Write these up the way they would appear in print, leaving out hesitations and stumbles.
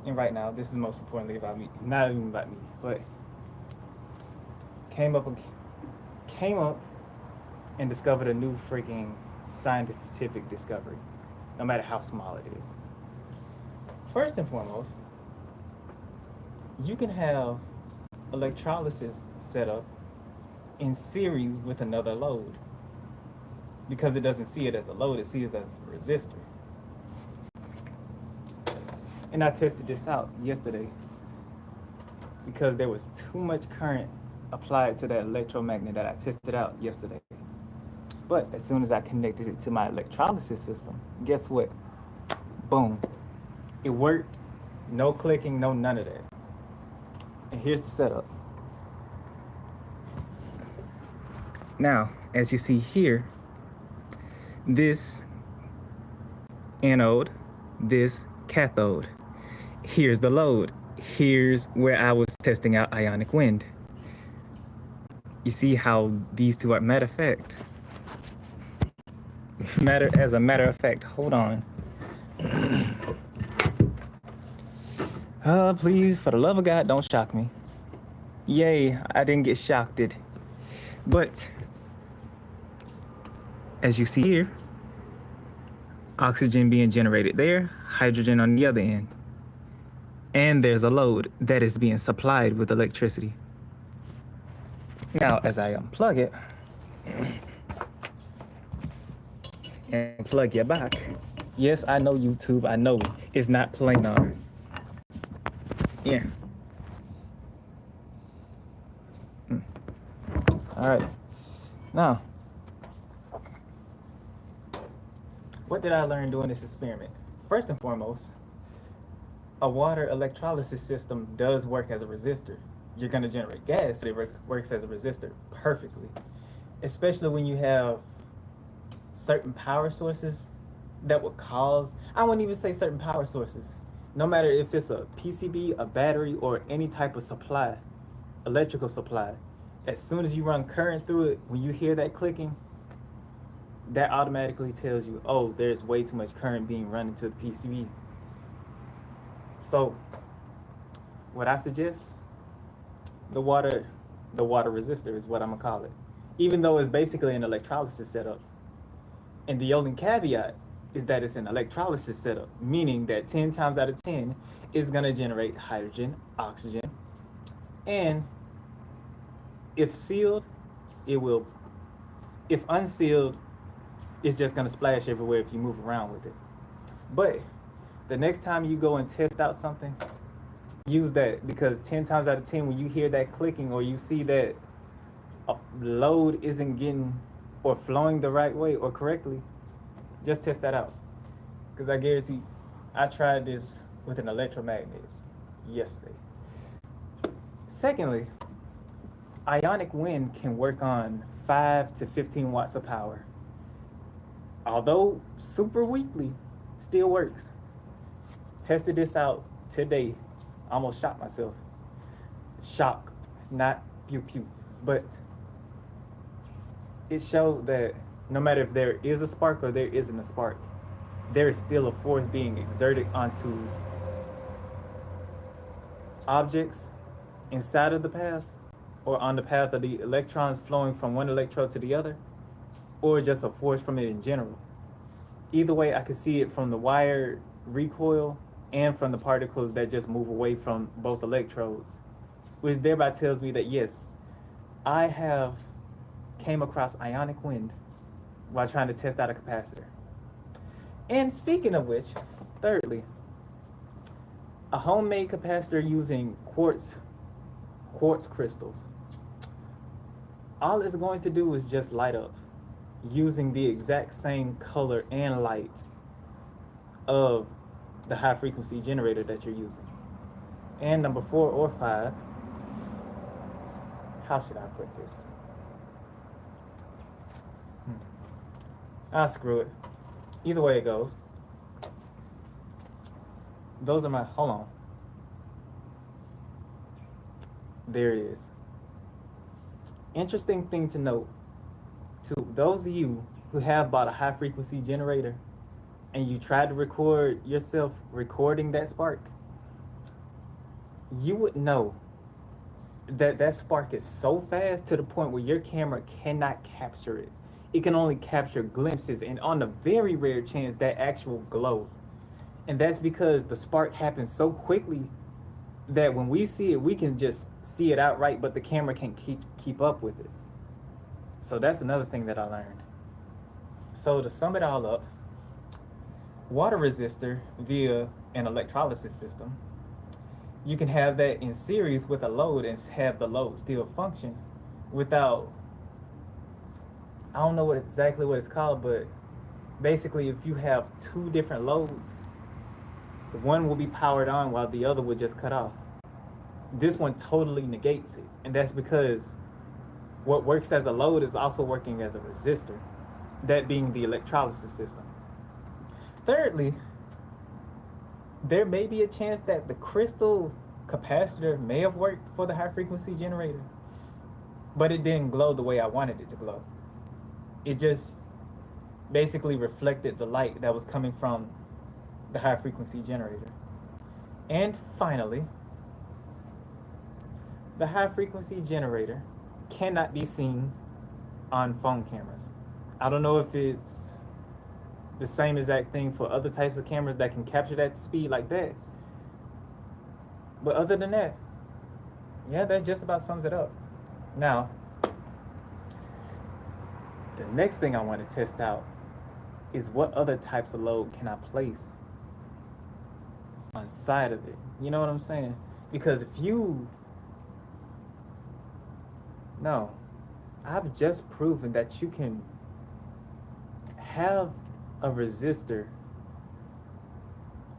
and right now, this is most importantly about me, not even about me, but came up came up and discovered a new freaking scientific discovery, no matter how small it is. First and foremost, you can have electrolysis set up in series with another load because it doesn't see it as a load, it sees it as a resistor. And I tested this out yesterday because there was too much current applied to that electromagnet that I tested out yesterday. But as soon as I connected it to my electrolysis system, guess what? Boom. It worked. No clicking, no none of that. And here's the setup. Now, as you see here, this anode, this cathode. Here's the load. Here's where I was testing out ionic wind. You see how these two are, as a matter of fact, hold on. Please, for the love of God, don't shock me. Yay, I didn't get shocked. But as you see here, oxygen being generated there, hydrogen on the other end. And there's a load that is being supplied with electricity. Now, as I unplug it and plug it back, yes, I know YouTube, I know it's not planar. Yeah. All right. Now, what did I learn doing this experiment? First and foremost, a water electrolysis system does work as a resistor. You're going to generate gas, so it works as a resistor perfectly. Especially when you have certain power sources that would cause, I wouldn't even say certain power sources. No matter if it's a PCB, a battery, or any type of supply, electrical supply, as soon as you run current through it, when you hear that clicking, that automatically tells you, oh, there's way too much current being run into the PCB. So what I suggest, the water resistor is what I'm gonna call it. Even though it's basically an electrolysis setup. And the only caveat is that it's an electrolysis setup, meaning that 10 times out of 10 is gonna generate hydrogen, oxygen, and if sealed, it will. If unsealed, it's just gonna splash everywhere if you move around with it. But the next time you go and test out something, use that, because 10 times out of 10, when you hear that clicking or you see that load isn't getting or flowing the right way or correctly, just test that out. Because I guarantee, I tried this with an electromagnet yesterday. Secondly, ionic wind can work on 5 to 15 watts of power. Although super weakly, still works. Tested this out today. Almost shot myself. Shocked, not pew pew. But it showed that no matter if there is a spark or there isn't a spark, there is still a force being exerted onto objects inside of the path, or on the path of the electrons flowing from one electrode to the other, or just a force from it in general. Either way, I could see it from the wire recoil and from the particles that just move away from both electrodes, which thereby tells me that yes, I have came across ionic wind while trying to test out a capacitor. And speaking of which, thirdly, a homemade capacitor using quartz crystals. All it's going to do is just light up using the exact same color and light of the high frequency generator that you're using. And number 4 or 5, how should I put this? Screw it. Either way it goes. Those are my, hold on. There it is. Interesting thing to note, to those of you who have bought a high frequency generator and you tried to record yourself recording that spark, you would know that that spark is so fast to the point where your camera cannot capture it. It can only capture glimpses and on the very rare chance that actual glow. And that's because the spark happens so quickly that when we see it, we can just see it outright, but the camera can't keep up with it. So that's another thing that I learned. So to sum it all up, water resistor via an electrolysis system, you can have that in series with a load and have the load still function without, I don't know exactly what it's called, but basically if you have two different loads, one will be powered on while the other will just cut off. This one totally negates it, and that's because what works as a load is also working as a resistor, that being the electrolysis system. Thirdly, there may be a chance that the crystal capacitor may have worked for the high frequency generator, but it didn't glow the way I wanted it to glow. It just basically reflected the light that was coming from the high frequency generator. And finally, the high frequency generator cannot be seen on phone cameras. I don't know if it's the same exact thing for other types of cameras that can capture that speed like that. But other than that, yeah, that just about sums it up. Now, the next thing I want to test out is what other types of load can I place on side of it. You know what I'm saying? Because if you, no, I've just proven that you can have a resistor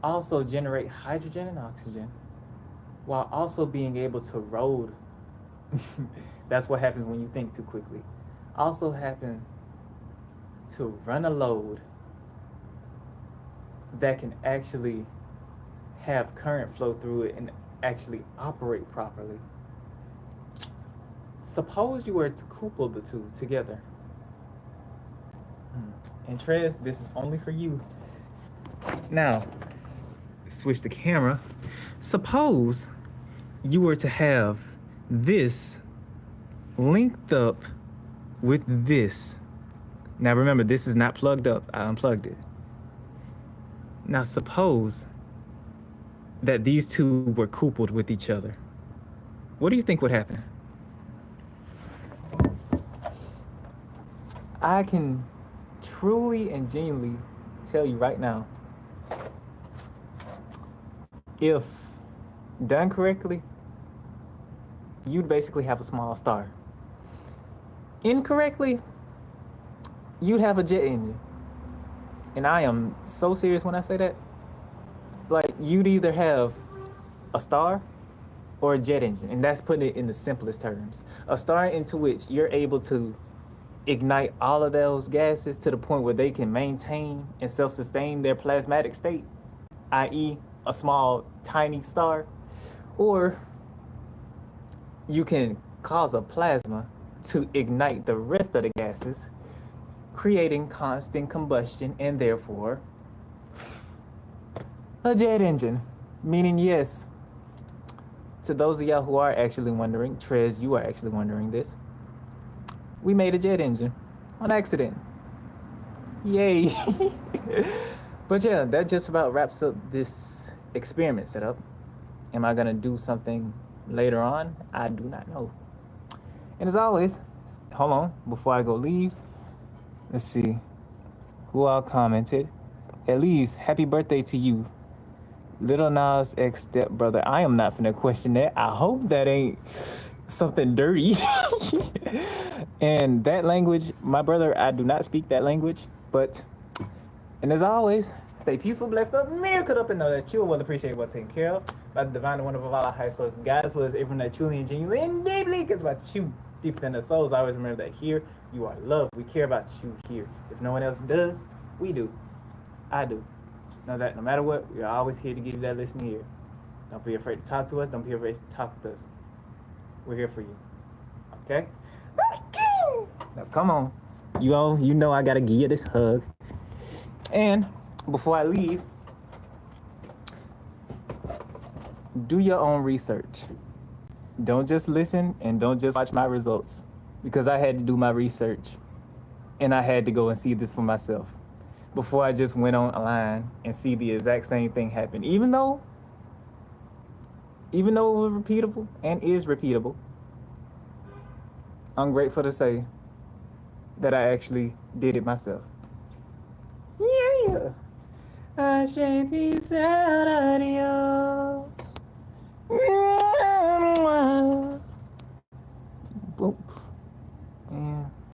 also generate hydrogen and oxygen while also being able to load. That's what happens when you think too quickly. Also happen to run a load that can actually have current flow through it and actually operate properly. Suppose you were to couple the two together. And Trez, this is only for you. Now, switch the camera. Suppose you were to have this linked up with this. Now remember, this is not plugged up. I unplugged it. Now suppose that these two were coupled with each other. What do you think would happen? I can truly and genuinely tell you right now, if done correctly, you'd basically have a small star. Incorrectly, you'd have a jet engine. And I am so serious when I say that. Like, you'd either have a star or a jet engine, and that's putting it in the simplest terms. A star into which you're able to ignite all of those gases to the point where they can maintain and self-sustain their plasmatic state, i.e. a small, tiny star. Or you can cause a plasma to ignite the rest of the gases, creating constant combustion and therefore a jet engine. Meaning, yes, to those of y'all who are actually wondering, Trez, you are actually wondering this, we made a jet engine on accident. Yay. But yeah, that just about wraps up this experiment setup. Am I gonna do something later on? I do not know. And as always, hold on, before I go leave, let's see who all commented. At least, happy birthday to you, Little Nas X stepbrother. I am not finna question that. I hope that ain't something dirty. And that language, my brother, I do not speak that language. But, and as always, stay peaceful, blessed up, miracle up, and know that you will well appreciate what's taken care of by the divine and wonderful Allah high source. God, as well as everyone that truly and genuinely and deeply cares about you deeper than their souls. I always remember that here you are loved. We care about you here. If no one else does, we do. I do. Know that no matter what, we are always here to give you that listening ear. Don't be afraid to talk to us. Don't be afraid to talk with us. We're here for you. Okay? Now come on. You know I gotta give you this hug. And before I leave, Do your own research. Don't just listen and don't just watch my results, because I had to do my research and I had to go and see this for myself before I just went online and see the exact same thing happen. Even though it was repeatable and is repeatable, I'm grateful to say that I actually did it myself. Yeah. I shake these out adios. Boop.